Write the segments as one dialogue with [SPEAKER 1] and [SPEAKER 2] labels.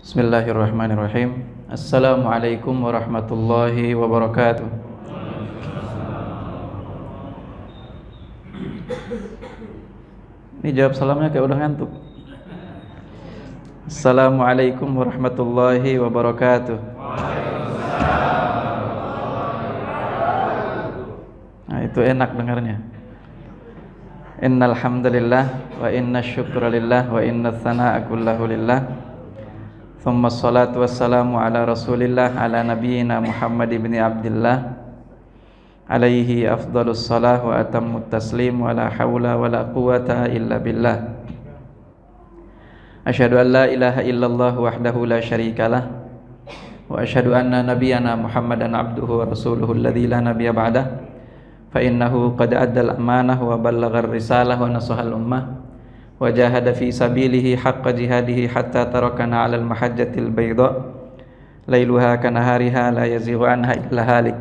[SPEAKER 1] Bismillahirrahmanirrahim. Assalamualaikum warahmatullahi wabarakatuh. Ini jawab salamnya kayak udah ngantuk. Assalamualaikum warahmatullahi wabarakatuh. Nah, itu enak dengarnya. Innal hamdalillah wa inna syukra lillah wa inna tsana'a kullahu lillah. Thumma salatu wassalamu ala rasulillah ala nabiyyina Muhammad ibn Abdillah alaihi afdalus salah wa atammut taslim wa la hawla wa la quwata illa billah. Asyhadu an la ilaha illallah wahdahu la syarikalah wa asyhadu anna nabiyyana Muhammadan abduhu wa rasuluhu alladzi la nabiyya ba'dah fa innahu qad addal amanah wa ballaghar risalah wa nasahal ummah wa jahada fi sabilihi haqqa jihadihi hatta tarakana 'alal mahajjatil bayda lailuha kanahariha la yazighu anha illa halik.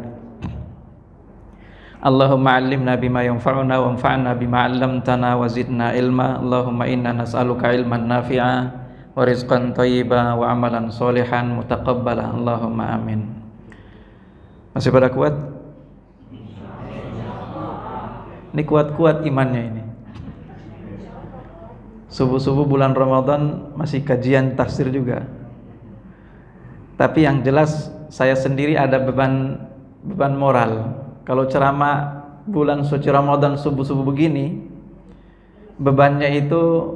[SPEAKER 1] Allahumma 'allimna bima yanfa'una wanfa'na bima 'allamtana wa zidna ilma. Allahumma inna nas'aluka ilman nafi'a wa rizqan thayyiba wa amalan sholihan mutaqabbala. Allahumma amin. Masih pada kuat? Ini kuat-kuat imannya ini. Subuh-subuh bulan Ramadan masih kajian tafsir juga. Tapi yang jelas saya sendiri ada beban moral. Kalau ceramah bulan suci Ramadan subuh-subuh begini, bebannya itu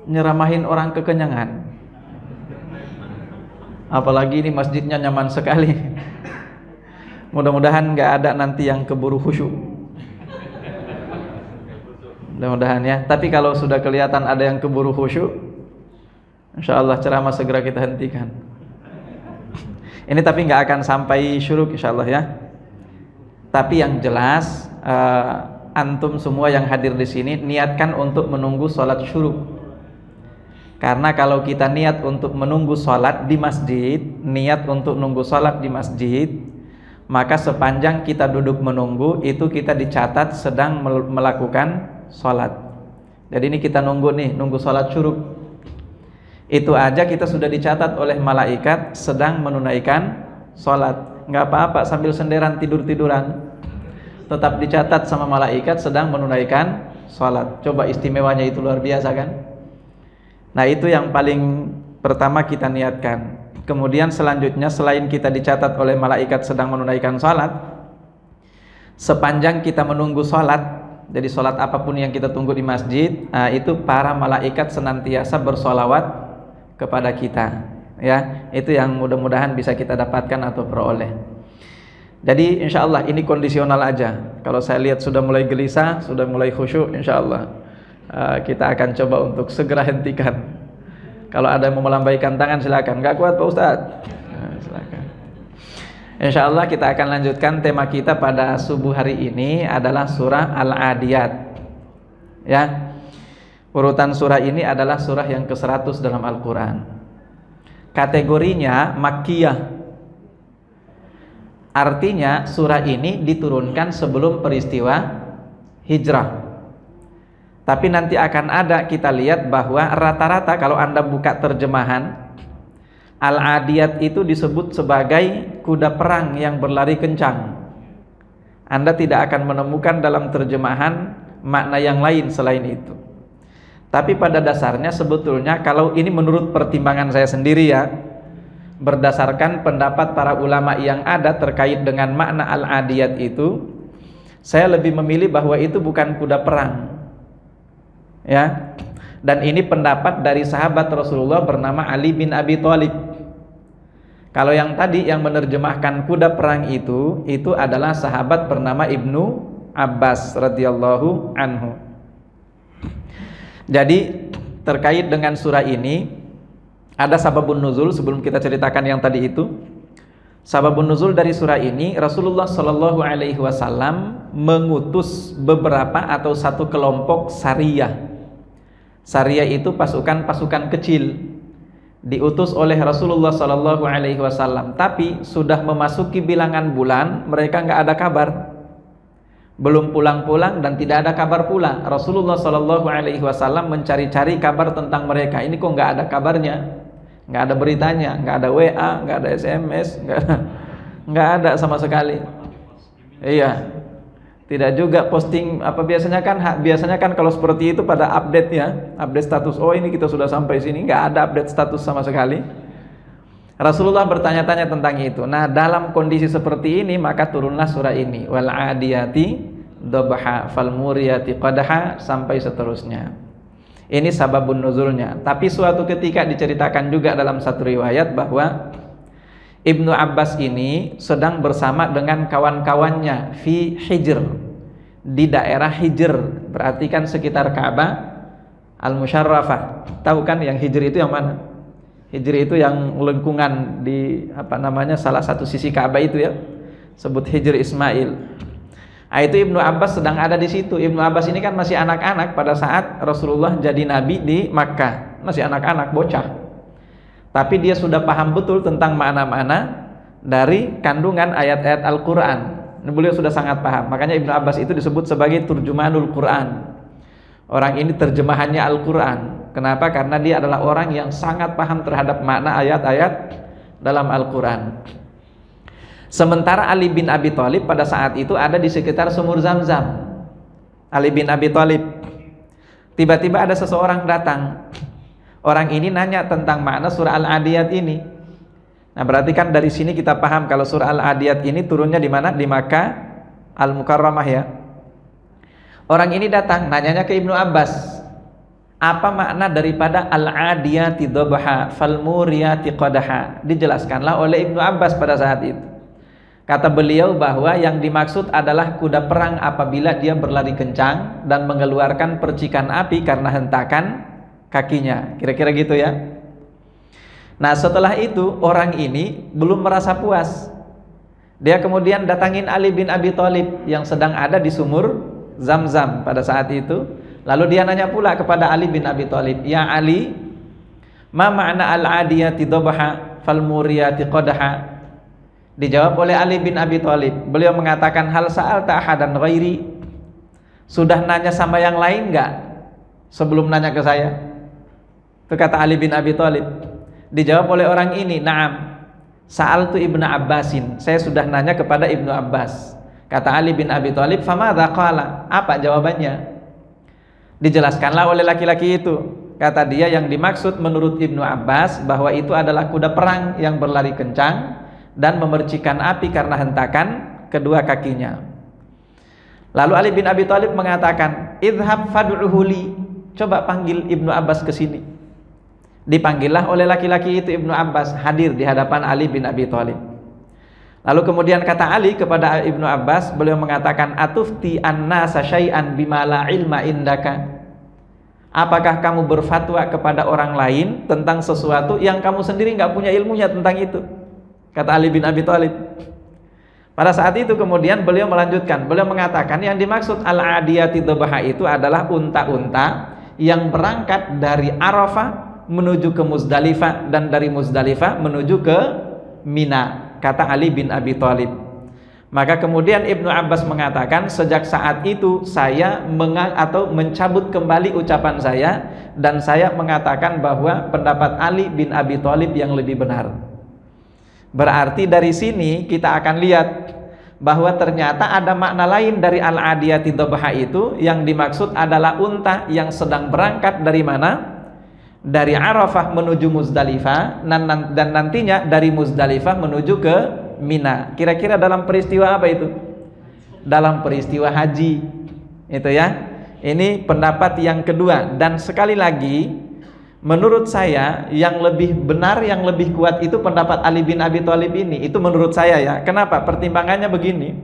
[SPEAKER 1] nyeramahin orang kekenyangan. Apalagi ini masjidnya nyaman sekali. Mudah-mudahan nggak ada nanti yang keburu khusyuk. Mudah-mudahan ya. Tapi kalau sudah kelihatan ada yang keburu khusyuk, insyaallah ceramah segera kita hentikan. Ini tapi nggak akan sampai syuruk insyaallah ya. Tapi yang jelas antum semua yang hadir di sini niatkan untuk menunggu sholat syuruk. Karena kalau kita niat untuk menunggu sholat di masjid, niat untuk nunggu sholat di masjid, maka sepanjang kita duduk menunggu itu kita dicatat sedang melakukan sholat. Jadi ini kita nunggu sholat syuruk. Itu aja kita sudah dicatat oleh malaikat sedang menunaikan sholat. Nggak apa-apa sambil senderan tidur-tiduran, tetap dicatat sama malaikat sedang menunaikan sholat. Coba istimewanya itu luar biasa kan? Nah itu yang paling pertama kita niatkan. Kemudian selanjutnya selain kita dicatat oleh malaikat sedang menunaikan sholat, sepanjang kita menunggu sholat, jadi sholat apapun yang kita tunggu di masjid, itu para malaikat senantiasa bersolawat kepada kita. Ya, itu yang mudah-mudahan bisa kita dapatkan atau peroleh. Jadi insya Allah ini kondisional aja. Kalau saya lihat sudah mulai gelisah, sudah mulai khusyuk, insya Allah kita akan coba untuk segera hentikan. Kalau ada yang mau melambaikan tangan silakan. Nggak kuat Pak Ustadz? Silakan. Insya Allah kita akan lanjutkan tema kita pada subuh hari ini adalah surah Al-Adiyat. Ya, urutan surah ini adalah surah yang ke-100 dalam Al-Quran. Kategorinya Makkiyah. Artinya surah ini diturunkan sebelum peristiwa hijrah. Tapi nanti akan ada kita lihat bahwa rata-rata kalau Anda buka terjemahan, Al-Adiyat itu disebut sebagai kuda perang yang berlari kencang. Anda tidak akan menemukan dalam terjemahan makna yang lain selain itu. Tapi pada dasarnya sebetulnya kalau ini menurut pertimbangan saya sendiri ya, berdasarkan pendapat para ulama yang ada terkait dengan makna Al-Adiyat itu, saya lebih memilih bahwa itu bukan kuda perang. Ya. Dan ini pendapat dari sahabat Rasulullah bernama Ali bin Abi Thalib. Kalau yang tadi yang menerjemahkan kuda perang itu adalah sahabat bernama Ibnu Abbas radhiyallahu anhu. Jadi terkait dengan surah ini ada sababun nuzul sebelum kita ceritakan yang tadi itu. Sababun nuzul dari surah ini, Rasulullah Shallallahu Alaihi Wasallam mengutus beberapa atau satu kelompok sariyah. Sariyah itu pasukan kecil, diutus oleh Rasulullah Shallallahu Alaihi Wasallam. Tapi sudah memasuki bilangan bulan, mereka nggak ada kabar, belum pulang-pulang dan tidak ada kabar pula. Rasulullah Shallallahu Alaihi Wasallam mencari-cari kabar tentang mereka. Ini kok nggak ada kabarnya? nggak ada beritanya, nggak ada WA, nggak ada SMS, nggak ada sama sekali. Iya, tidak juga posting apa biasanya kan kalau seperti itu pada update ya, update status. Oh ini kita sudah sampai sini, nggak ada update status sama sekali. Rasulullah bertanya-tanya tentang itu. Nah, dalam kondisi seperti ini maka turunlah surah ini, wal adiyati dhabha fal muriyati qadha, sampai seterusnya. Ini sababun nuzulnya. Tapi suatu ketika diceritakan juga dalam satu riwayat bahwa Ibnu Abbas ini sedang bersama dengan kawan-kawannya fi Hijr, di daerah Hijr, berarti kan sekitar Ka'bah Al-Musyarrafah. Tahu kan yang Hijr itu yang mana? Hijr itu yang lengkungan di salah satu sisi Ka'bah itu ya, sebut Hijr Ismail. Nah, itu Ibnu Abbas sedang ada di situ. Ibnu Abbas ini kan masih anak-anak pada saat Rasulullah jadi nabi di Makkah, masih anak-anak bocah. Tapi dia sudah paham betul tentang makna-makna dari kandungan ayat-ayat Al-Quran. Beliau sudah sangat paham. Makanya Ibnu Abbas itu disebut sebagai turjumanul Quran. Orang ini terjemahannya Al-Quran. Kenapa? Karena dia adalah orang yang sangat paham terhadap makna ayat-ayat dalam Al-Quran. Sementara Ali bin Abi Thalib pada saat itu ada di sekitar sumur Zam-Zam. Ali bin Abi Thalib. Tiba-tiba ada seseorang datang. Orang ini nanya tentang makna surah Al-Adiyat ini. Nah, berarti kan dari sini kita paham kalau surah Al-Adiyat ini turunnya di mana? Di Makkah Al-Mukarramah ya. Orang ini datang nanyanya ke Ibnu Abbas. Apa makna daripada Al-Adiyati dhabha fal muriyati qadha? Dijelaskanlah oleh Ibnu Abbas pada saat itu. Kata beliau bahwa yang dimaksud adalah kuda perang apabila dia berlari kencang dan mengeluarkan percikan api karena hentakan kakinya, kira-kira gitu ya. Nah, setelah itu orang ini belum merasa puas. Dia kemudian datangin Ali bin Abi Thalib yang sedang ada di sumur Zam-Zam pada saat itu. Lalu dia nanya pula kepada Ali bin Abi Thalib, "Ya Ali, ma ma'na al-adiyati dhabha fal muriyati qadha?" Dijawab oleh Ali bin Abi Thalib. Beliau mengatakan, "Hal sa'alta ahadan ghairi?" Sudah nanya sama yang lain enggak sebelum nanya ke saya? Itu kata Ali bin Abi Thalib. Dijawab oleh orang ini, "Na'am, sa'altu Ibnu Abbasin." Saya sudah nanya kepada Ibnu Abbas. Kata Ali bin Abi Thalib, "Famadza qala?" Apa jawabannya? Dijelaskanlah oleh laki-laki itu. Kata dia yang dimaksud menurut Ibnu Abbas bahwa itu adalah kuda perang yang berlari kencang dan memercikan api karena hentakan kedua kakinya. Lalu Ali bin Abi Thalib mengatakan, "Idhhab fad'uhu li." Coba panggil Ibnu Abbas ke sini. Dipanggillah oleh laki-laki itu Ibnu Abbas, hadir di hadapan Ali bin Abi Thalib. Lalu kemudian kata Ali kepada Ibnu Abbas, beliau mengatakan, "Atufti an-nasa syai'an bima la ilma indaka?" Apakah kamu berfatwa kepada orang lain tentang sesuatu yang kamu sendiri nggak punya ilmunya tentang itu? Kata Ali bin Abi Thalib. Pada saat itu kemudian beliau melanjutkan, beliau mengatakan yang dimaksud al-adiyati dhabha itu adalah unta-unta yang berangkat dari Arafah menuju ke Muzdalifah dan dari Muzdalifah menuju ke Mina, kata Ali bin Abi Thalib. Maka kemudian Ibnu Abbas mengatakan, sejak saat itu saya mencabut kembali ucapan saya dan saya mengatakan bahwa pendapat Ali bin Abi Thalib yang lebih benar. Berarti dari sini kita akan lihat bahwa ternyata ada makna lain dari al-adiyati dhabha itu, yang dimaksud adalah unta yang sedang berangkat dari mana? Dari Arafah menuju Muzdalifah dan nantinya dari Muzdalifah menuju ke Mina. Kira-kira dalam peristiwa apa itu? Dalam peristiwa haji. Itu ya. Ini pendapat yang kedua, dan sekali lagi menurut saya yang lebih benar, yang lebih kuat itu pendapat Ali bin Abi Thalib ini. Itu menurut saya ya. Kenapa? Pertimbangannya begini.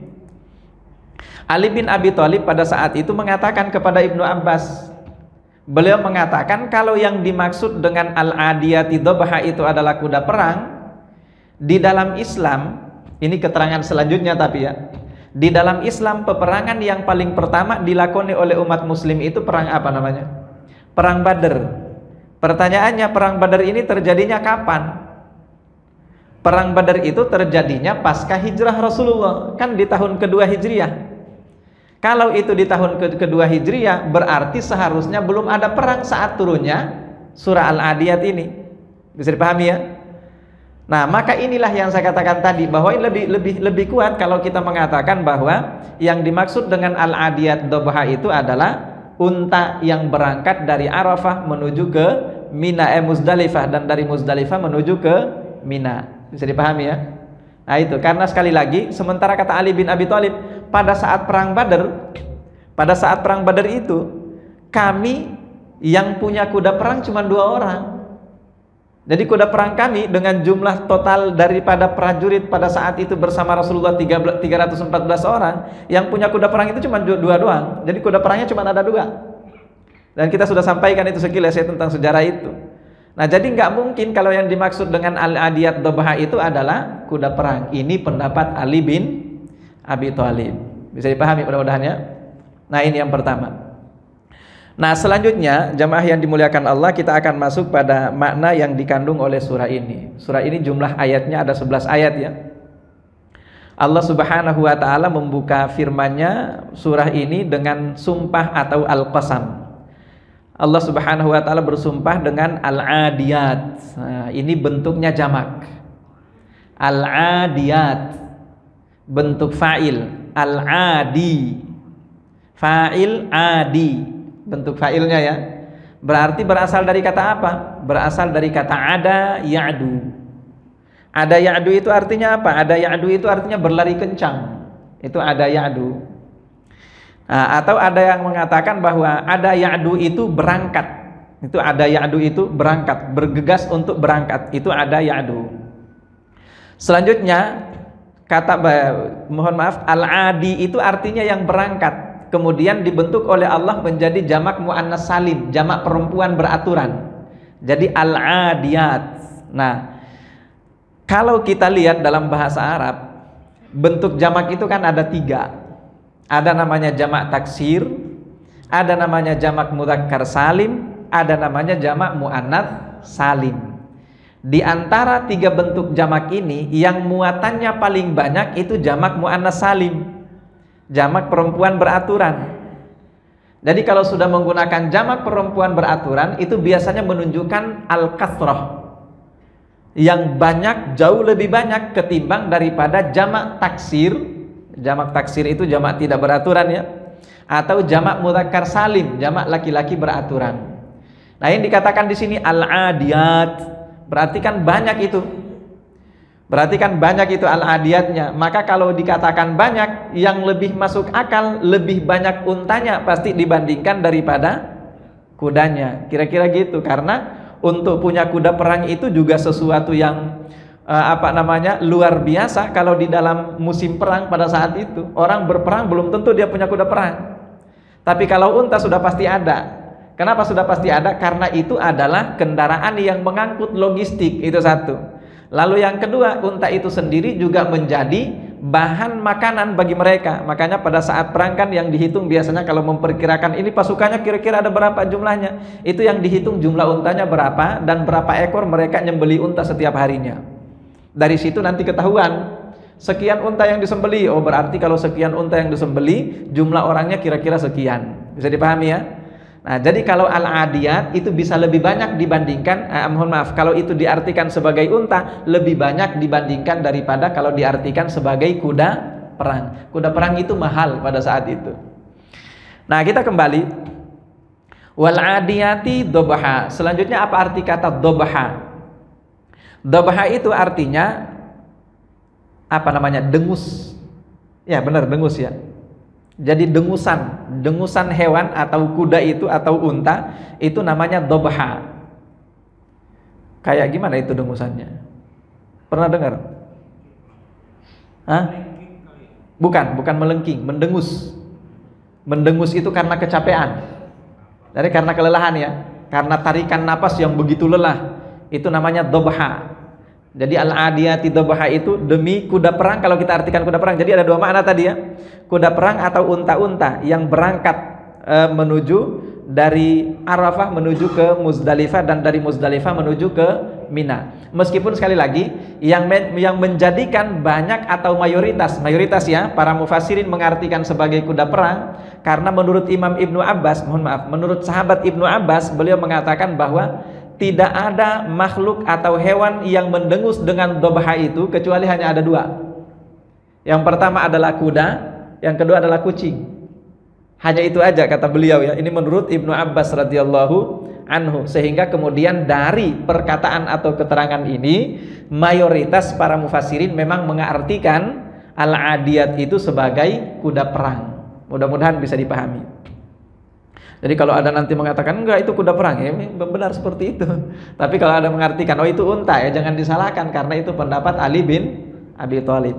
[SPEAKER 1] Ali bin Abi Thalib pada saat itu mengatakan kepada Ibnu Abbas, beliau mengatakan kalau yang dimaksud dengan al-adiyati dhabha itu adalah kuda perang, di dalam Islam, ini keterangan selanjutnya tapi ya, di dalam Islam peperangan yang paling pertama dilakoni oleh umat muslim itu perang apa namanya? Perang Badar. Pertanyaannya, perang Badar ini terjadinya kapan? Perang Badar itu terjadinya pasca hijrah Rasulullah, kan di tahun kedua Hijriah. Kalau itu di tahun kedua Hijriah, berarti seharusnya belum ada perang saat turunnya surah Al-Adiyat ini. Bisa dipahami ya? Nah, maka inilah yang saya katakan tadi, bahwa ini lebih kuat kalau kita mengatakan bahwa yang dimaksud dengan al-adiyat dobha itu adalah unta yang berangkat dari Arafah menuju ke Mina, Muzdalifah, dan dari Muzdalifah menuju ke Mina. Bisa dipahami ya? Nah itu, karena sekali lagi, sementara kata Ali bin Abi Thalib, pada saat perang Badar itu, kami yang punya kuda perang cuma 2 orang. Jadi kuda perang kami dengan jumlah total daripada prajurit pada saat itu bersama Rasulullah 314 orang, yang punya kuda perang itu cuma 2 doang. Jadi kuda perangnya cuma ada 2. Dan kita sudah sampaikan itu sekilas ya tentang sejarah itu. Nah, jadi nggak mungkin kalau yang dimaksud dengan al-adiyat dobha itu adalah kuda perang. Ini pendapat Ali bin Abi Thalib. Bisa dipahami mudah-mudahan ya. Nah, ini yang pertama. Nah, selanjutnya jamaah yang dimuliakan Allah, kita akan masuk pada makna yang dikandung oleh surah ini. Surah ini jumlah ayatnya ada 11 ayat ya. Allah Subhanahu wa taala membuka firman-Nya surah ini dengan sumpah atau al-qasam. Allah Subhanahu wa taala bersumpah dengan al-adiyat. Nah, ini bentuknya jamak. Al-adiyat bentuk fa'il, al-adi. Fa'il adi. Bentuk fa'ilnya ya. Berarti berasal dari kata apa? Berasal dari kata ada ya'du. Ada ya'du itu artinya apa? Ada ya'du itu artinya berlari kencang. Itu ada ya'du. Nah, atau ada yang mengatakan bahwa ada ya'du itu berangkat. Itu ada ya'du itu berangkat, bergegas untuk berangkat. Itu ada ya'du. Selanjutnya kata, mohon maaf, al-adi itu artinya yang berangkat. Kemudian dibentuk oleh Allah menjadi jamak muannas salim, jamak perempuan beraturan. Jadi al-adiyat. Nah, kalau kita lihat dalam bahasa Arab, bentuk jamak itu kan ada 3. Ada namanya jamak taksir, ada namanya jamak mudzakkar salim, ada namanya jamak muannats salim. Di antara 3 bentuk jamak ini, yang muatannya paling banyak itu jamak muannats salim, jamak perempuan beraturan. Jadi kalau sudah menggunakan jamak perempuan beraturan, itu biasanya menunjukkan al-kathrah, yang banyak, jauh lebih banyak ketimbang daripada jamak taksir. Jamak taksir itu jamak tidak beraturan ya, atau jamak mudzakkar salim, jamak laki-laki beraturan. Nah, yang dikatakan di sini al-adiyat, berarti kan banyak itu. Berarti kan banyak itu al-adiyatnya. Maka kalau dikatakan banyak, yang lebih masuk akal, lebih banyak untanya pasti dibandingkan daripada kudanya. Kira-kira gitu. Karena untuk punya kuda perang itu juga sesuatu yang luar biasa. Kalau di dalam musim perang pada saat itu, orang berperang belum tentu dia punya kuda perang. Tapi kalau unta sudah pasti ada. Kenapa sudah pasti ada? Karena itu adalah kendaraan yang mengangkut logistik, itu satu. Lalu yang kedua, unta itu sendiri juga menjadi bahan makanan bagi mereka. Makanya pada saat perang kan yang dihitung biasanya kalau memperkirakan ini pasukannya kira-kira ada berapa jumlahnya, itu yang dihitung jumlah untanya berapa dan berapa ekor mereka nyembeli unta setiap harinya. Dari situ nanti ketahuan sekian unta yang disembeli. Oh, berarti kalau sekian unta yang disembeli, jumlah orangnya kira-kira sekian. Bisa dipahami ya? Nah, jadi kalau al-adiyat itu bisa lebih banyak dibandingkan, mohon maaf, kalau itu diartikan sebagai unta, lebih banyak dibandingkan daripada kalau diartikan sebagai kuda perang. Kuda perang itu mahal pada saat itu. Nah, kita kembali. Wal-adiyati dobha. Selanjutnya apa arti kata dobha? Dobha itu artinya apa namanya? Dengus. Ya, benar, dengus ya. Jadi dengusan hewan atau kuda itu atau unta itu namanya dobha. Kayak gimana itu dengusannya? Pernah dengar? Hah? Bukan melengking, mendengus. Mendengus itu karena kecapean. Jadi karena kelelahan ya, karena tarikan napas yang begitu lelah. Itu namanya dobha. Jadi al-adiyati dobha itu demi kuda perang. Kalau kita artikan kuda perang, jadi ada 2 makna tadi ya. Kuda perang atau unta-unta yang berangkat menuju dari Arafah menuju ke Muzdalifah dan dari Muzdalifah menuju ke Mina. Meskipun sekali lagi yang menjadikan banyak atau mayoritas ya para mufassirin mengartikan sebagai kuda perang, karena menurut Imam Ibnu Abbas, mohon maaf, menurut sahabat Ibnu Abbas, beliau mengatakan bahwa tidak ada makhluk atau hewan yang mendengus dengan dobha itu kecuali hanya ada dua. Yang pertama adalah kuda, yang kedua adalah kucing. Hanya itu aja kata beliau ya. Ini menurut Ibnu Abbas radhiyallahu anhu. Sehingga kemudian dari perkataan atau keterangan ini mayoritas para mufassirin memang mengartikan al-adiyat itu sebagai kuda perang. Mudah-mudahan bisa dipahami. Jadi kalau ada nanti mengatakan enggak itu kuda perang, ya benar seperti itu. Tapi kalau ada mengartikan oh itu unta, ya jangan disalahkan karena itu pendapat Ali bin Abi Thalib.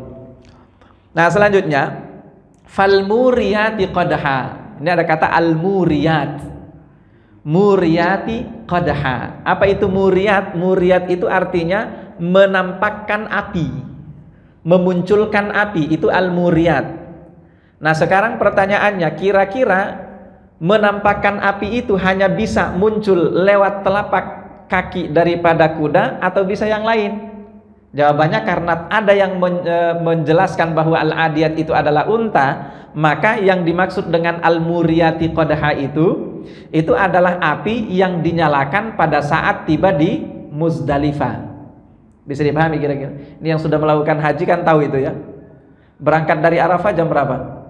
[SPEAKER 1] Nah, selanjutnya fal muriyati qadha. Ini ada kata al muriyat. Muriyati qadha. Apa itu muriyat? Muriyat itu artinya menampakkan api, memunculkan api, itu al muriyat. Nah, sekarang pertanyaannya, kira-kira menampakkan api itu hanya bisa muncul lewat telapak kaki daripada kuda atau bisa yang lain? Jawabannya karena ada yang menjelaskan bahwa al-adiyat itu adalah unta, maka yang dimaksud dengan al-muriyati qadha itu adalah api yang dinyalakan pada saat tiba di Muzdalifah. Bisa dipahami kira-kira? Ini yang sudah melakukan haji kan tahu itu ya. Berangkat dari Arafah jam berapa?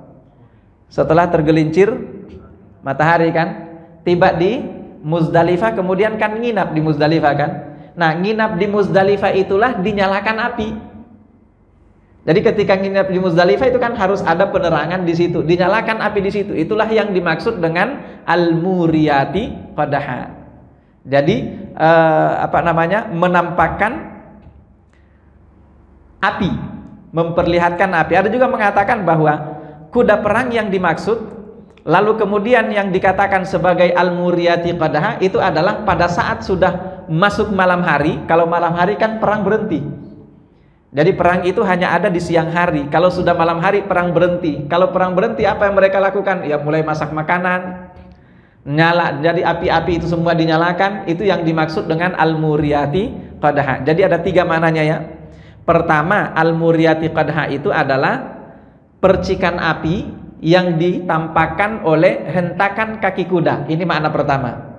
[SPEAKER 1] Setelah tergelincir matahari kan, tiba di Muzdalifah, kemudian kan nginap di Muzdalifah kan. Nah, nginap di Muzdalifah itulah dinyalakan api. Jadi ketika nginap di Muzdalifah itu kan harus ada penerangan di situ, dinyalakan api di situ. Itulah yang dimaksud dengan al-muriyati qadha. Jadi menampakkan api, memperlihatkan api. Ada juga mengatakan bahwa kuda perang yang dimaksud, lalu kemudian yang dikatakan sebagai al-muriyati qadha itu adalah pada saat sudah masuk malam hari. Kalau malam hari kan perang berhenti. Jadi perang itu hanya ada di siang hari. Kalau sudah malam hari perang berhenti. Kalau perang berhenti apa yang mereka lakukan? Ya mulai masak makanan, nyala. Jadi api-api itu semua dinyalakan. Itu yang dimaksud dengan al-muriyati qadha. Jadi ada tiga maknanya ya. Pertama, al-muriyati qadha itu adalah percikan api yang ditampakkan oleh hentakan kaki kuda. Ini makna pertama.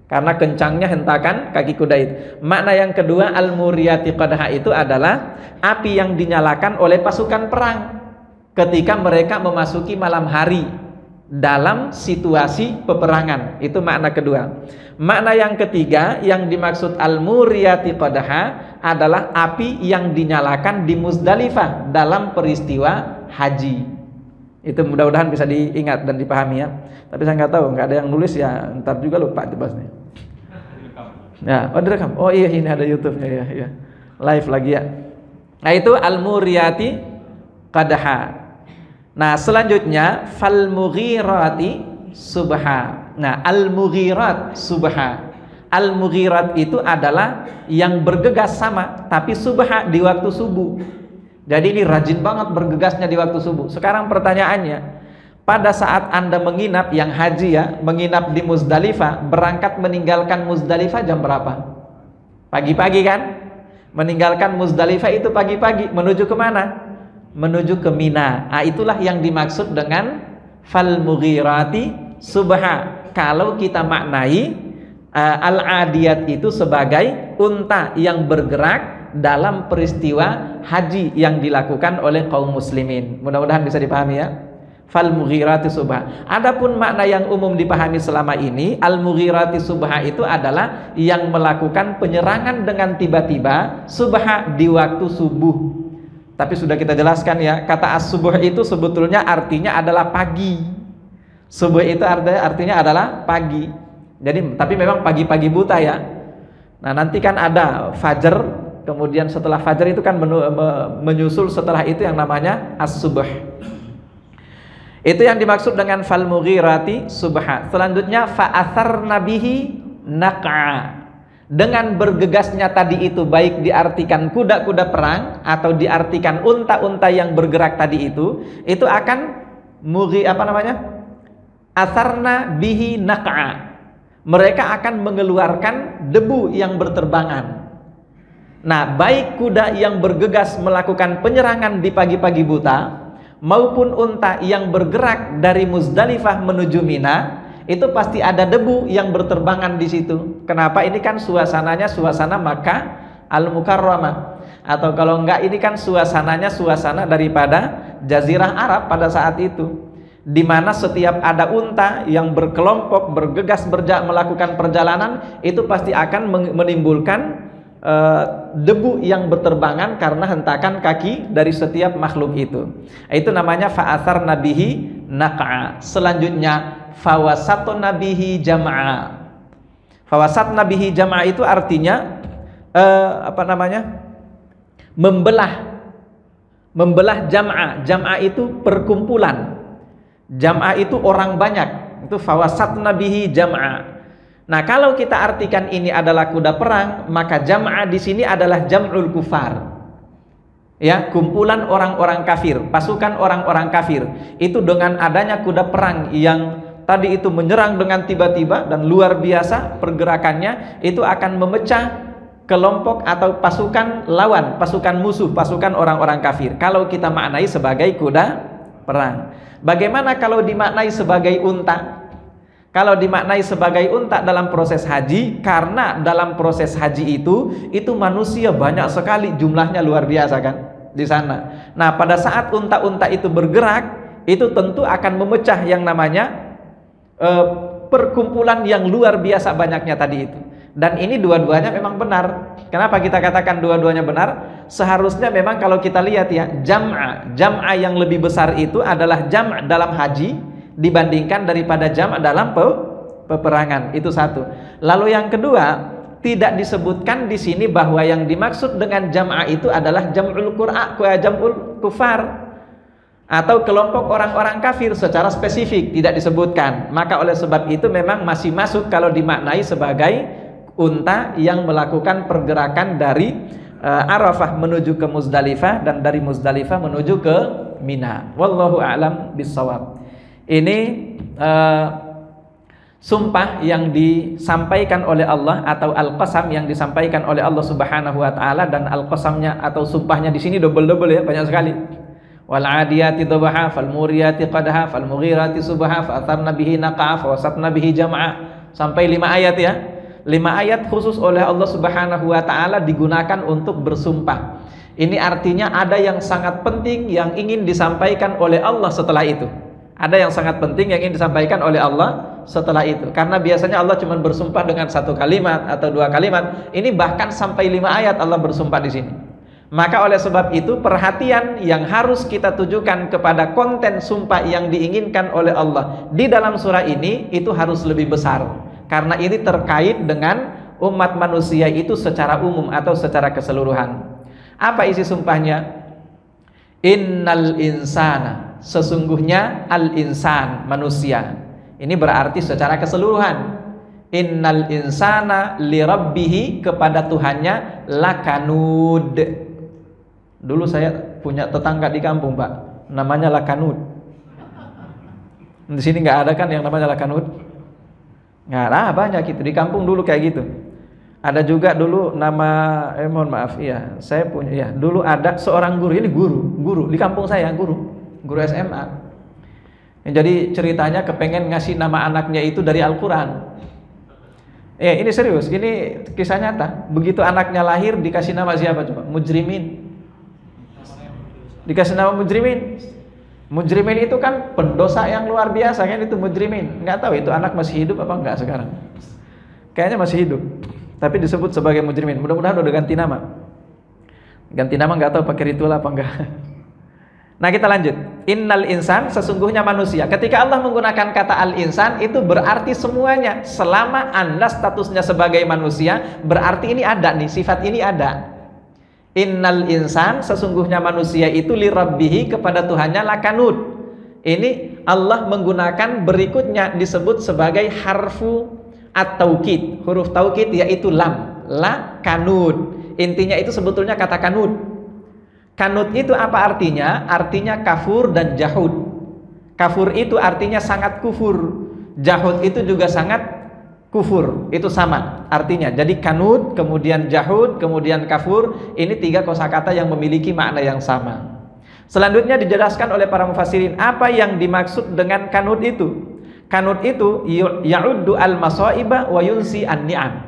[SPEAKER 1] Karena kencangnya hentakan kaki kuda itu. Makna yang kedua, al-muriyati qadha itu adalah api yang dinyalakan oleh pasukan perang ketika mereka memasuki malam hari dalam situasi peperangan. Itu makna kedua. Makna yang ketiga yang dimaksud al-muriyati qadha adalah api yang dinyalakan di Muzdalifah dalam peristiwa haji. Itu mudah-mudahan bisa diingat dan dipahami ya. Tapi saya nggak tahu, nggak ada yang nulis ya, ntar juga lupa dibahasnya. Ya, oh direkam. Oh iya, ini ada YouTube-nya ya, ya. Live lagi ya. Nah, itu al-muriyati qadha. Nah, selanjutnya fal mughirati subha. Nah, al-mughirat subha. Al-mughirat itu adalah yang bergegas sama, tapi subha di waktu subuh. Jadi ini rajin banget bergegasnya di waktu subuh. Sekarang pertanyaannya, pada saat Anda menginap yang haji ya, menginap di Muzdalifah, berangkat meninggalkan Muzdalifah jam berapa? Pagi-pagi kan? Meninggalkan Muzdalifah itu pagi-pagi, menuju kemana? Menuju ke Mina. Nah, itulah yang dimaksud dengan fal mughirati subha. Kalau kita maknai al-adiyat itu sebagai unta yang bergerak dalam peristiwa haji yang dilakukan oleh kaum muslimin. Mudah-mudahan bisa dipahami ya. Fal mughirati subha. Adapun makna yang umum dipahami selama ini, al mughirati subha itu adalah yang melakukan penyerangan dengan tiba-tiba subha di waktu subuh. Tapi sudah kita jelaskan ya, kata as-subuh itu sebetulnya artinya adalah pagi. Subuh itu artinya adalah pagi. Jadi tapi memang pagi-pagi buta ya. Nah, nanti kan ada fajar, kemudian setelah fajar itu kan menyusul setelah itu yang namanya as-subuh. Itu yang dimaksud dengan fal mughirati subha. Selanjutnya fa atharna bihi naq'a. Dengan bergegasnya tadi itu baik diartikan kuda-kuda perang atau diartikan unta-unta yang bergerak tadi itu akan atharna bihi naq'a. Mereka akan mengeluarkan debu yang berterbangan. Nah, baik kuda yang bergegas melakukan penyerangan di pagi-pagi buta maupun unta yang bergerak dari Muzdalifah menuju Mina, itu pasti ada debu yang berterbangan di situ. Kenapa? Ini kan suasananya suasana Makkah Al-Mukarramah. Atau kalau enggak, ini kan suasananya suasana daripada Jazirah Arab pada saat itu, di mana setiap ada unta yang berkelompok bergegas melakukan perjalanan, itu pasti akan menimbulkan debu yang berterbangan karena hentakan kaki dari setiap makhluk itu. Itu namanya fa'athar nabihi naq'a. Selanjutnya fawasat nabihi jam'a. Fawasat nabihi jam'a itu artinya membelah jam'a. Jam'a itu perkumpulan. Jam'a itu orang banyak. Itu fawasat nabihi jam'a. Nah, kalau kita artikan ini adalah kuda perang, maka jam'a di sini adalah jam'ul kufar. Ya, kumpulan orang-orang kafir, pasukan orang-orang kafir. Itu dengan adanya kuda perang yang tadi itu menyerang dengan tiba-tiba dan luar biasa pergerakannya, itu akan memecah kelompok atau pasukan lawan, pasukan musuh, pasukan orang-orang kafir. Kalau kita maknai sebagai kuda perang. Bagaimana kalau dimaknai sebagai unta? Kalau dimaknai sebagai unta dalam proses haji, karena dalam proses haji itu manusia banyak sekali, jumlahnya luar biasa kan di sana. Nah, pada saat unta-unta itu bergerak, itu tentu akan memecah yang namanya perkumpulan yang luar biasa banyaknya tadi itu. Dan ini dua-duanya memang benar. Kenapa kita katakan dua-duanya benar? Seharusnya memang kalau kita lihat ya, jam'a yang lebih besar itu adalah jam' dalam haji dibandingkan daripada jam' dalam peperangan. Itu satu. Lalu yang kedua, tidak disebutkan di sini bahwa yang dimaksud dengan jam'a itu adalah jam'ul kufar atau kelompok orang-orang kafir secara spesifik, tidak disebutkan. Maka oleh sebab itu memang masih masuk kalau dimaknai sebagai unta yang melakukan pergerakan dari Arafah menuju ke Muzdalifah dan dari Muzdalifah menuju ke Mina. Wallahu a'lam bissawab. Ini sumpah yang disampaikan oleh Allah atau al-qasam yang disampaikan oleh Allah Subhanahu wa taala, dan al-qasamnya atau sumpahnya di sini double-double ya, banyak sekali. Wal 'adiyati dhabha fal muriyati qadha fal mughirati subha fa atharna bihi naqa fa wasatna bihi jam'a, sampai 5 ayat ya. 5 ayat khusus oleh Allah Subhanahu wa taala digunakan untuk bersumpah. Ini artinya ada yang sangat penting yang ingin disampaikan oleh Allah setelah itu. Ada yang sangat penting yang ingin disampaikan oleh Allah setelah itu. Karena biasanya Allah cuma bersumpah dengan 1 kalimat atau 2 kalimat. Ini bahkan sampai 5 ayat Allah bersumpah di sini. Maka oleh sebab itu perhatian yang harus kita tujukan kepada konten sumpah yang diinginkan oleh Allah di dalam surah ini itu harus lebih besar. Karena ini terkait dengan umat manusia itu secara umum atau secara keseluruhan. Apa isi sumpahnya? Innal insana, sesungguhnya al-insan, manusia. Ini berarti secara keseluruhan. Innal insana li rabbihi, kepada Tuhannya lakanud. Dulu saya punya tetangga di kampung, Pak, namanya Lakanud. Di sini nggak ada kan yang namanya Lakanud? Nggak ada, banyak itu di kampung dulu kayak gitu. Ada juga dulu nama, mohon maaf, iya, saya punya, ya, dulu ada seorang guru, ini guru di kampung saya, guru SMA. Jadi ceritanya kepengen ngasih nama anaknya itu dari Al-Quran. Ini serius, ini kisah nyata. Begitu anaknya lahir dikasih nama siapa coba? Mujrimin. Dikasih nama Mujrimin. Mujrimin itu kan pendosa yang luar biasa kan, itu Mujrimin. Nggak tahu itu anak masih hidup apa enggak sekarang. Kayaknya masih hidup, tapi disebut sebagai Mujrimin. Mudah-mudahan udah ganti nama. Ganti nama nggak tahu pakai ritual apa enggak. Nah, kita lanjut. Innal insan, sesungguhnya manusia. Ketika Allah menggunakan kata al-insan, itu berarti semuanya. Selama Anda statusnya sebagai manusia, berarti ini ada nih, sifat ini ada. Innal insan, sesungguhnya manusia itu li rabbihi, kepada Tuhannya lakanud. Ini Allah menggunakan berikutnya disebut sebagai harfu at-taukid, huruf taukid yaitu lam, lakanud. Intinya itu sebetulnya kata kanud. Kanud itu apa artinya? Artinya kafur dan jahud. Kafur itu artinya sangat kufur. Jahud itu juga sangat kufur, itu sama artinya. Jadi kanud, kemudian jahud, kemudian kafur, ini 3 kosakata yang memiliki makna yang sama. Selanjutnya dijelaskan oleh para mufassirin apa yang dimaksud dengan kanud itu. Kanut itu ya'uddu al-masaiba wa yunsi an-ni'am.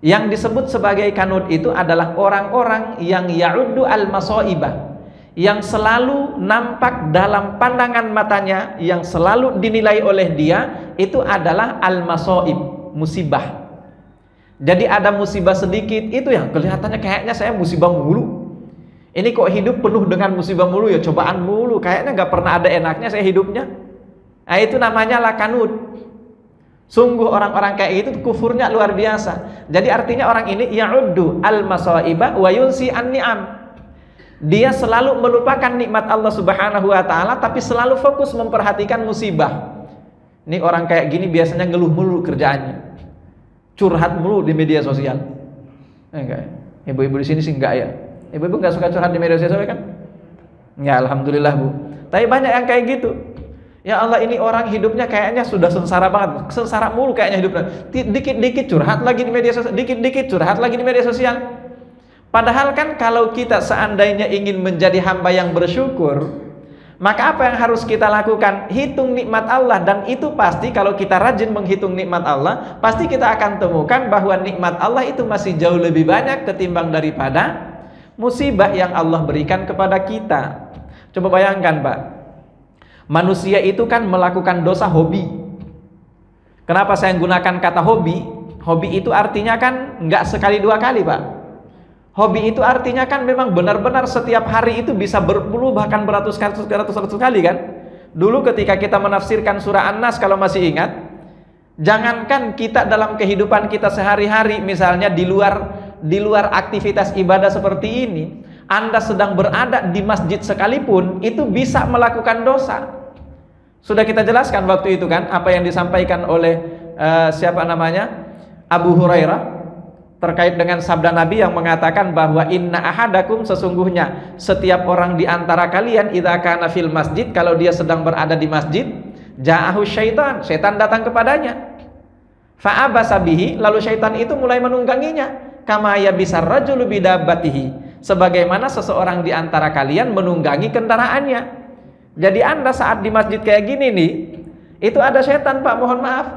[SPEAKER 1] Yang disebut sebagai kanut itu adalah orang-orang yang ya'uddu al-masaiba, yang selalu nampak dalam pandangan matanya, yang selalu dinilai oleh dia itu adalah al-masaib, musibah. Jadi ada musibah sedikit itu yang kelihatannya kayaknya saya musibah mulu. Ini kok hidup penuh dengan musibah mulu ya, cobaan mulu, kayaknya nggak pernah ada enaknya saya hidupnya. Nah, itu namanya lakanut. Sungguh orang-orang kayak itu kufurnya luar biasa. Jadi artinya orang ini ya'uddu al-masaiba wa yunsi an-ni'am. Dia selalu melupakan nikmat Allah Subhanahu wa taala tapi selalu fokus memperhatikan musibah. Ini orang kayak gini biasanya ngeluh mulu kerjaannya. Curhat mulu di media sosial. Enggak. Ibu-ibu di sini sih enggak ya. Ibu-ibu enggak suka curhat di media sosial kan? Ya alhamdulillah, Bu. Tapi banyak yang kayak gitu. Ya Allah, ini orang hidupnya kayaknya sudah sengsara banget, sengsara mulu kayaknya hidupnya. Dikit-dikit curhat lagi di media sosial, dikit-dikit curhat lagi di media sosial. Padahal kan kalau kita seandainya ingin menjadi hamba yang bersyukur, maka apa yang harus kita lakukan? Hitung nikmat Allah, dan itu pasti kalau kita rajin menghitung nikmat Allah, pasti kita akan temukan bahwa nikmat Allah itu masih jauh lebih banyak ketimbang daripada musibah yang Allah berikan kepada kita. Coba bayangkan, Pak. Manusia itu kan melakukan dosa hobi. Kenapa saya gunakan kata hobi? Hobi itu artinya kan nggak sekali dua kali, Pak. Hobi itu artinya kan memang benar-benar setiap hari itu bisa berpuluh bahkan beratus kali kan. Dulu ketika kita menafsirkan surah An-Nas, kalau masih ingat, jangankan kita dalam kehidupan kita sehari-hari, misalnya di luar aktivitas ibadah seperti ini, Anda sedang berada di masjid sekalipun itu bisa melakukan dosa. Sudah kita jelaskan waktu itu kan apa yang disampaikan oleh siapa namanya, Abu Hurairah terkait dengan sabda Nabi yang mengatakan bahwa inna ahadakum, sesungguhnya setiap orang di antara kalian idza kana fil masjid, kalau dia sedang berada di masjid, ja'ahu syaitan, setan datang kepadanya. Fa abasa bihi, lalu syaitan itu mulai menungganginya. Kama yabisar rajulu bidabbatihi, sebagaimana seseorang di antara kalian menunggangi kendaraannya. Jadi Anda saat di masjid kayak gini nih, itu ada setan, Pak, mohon maaf.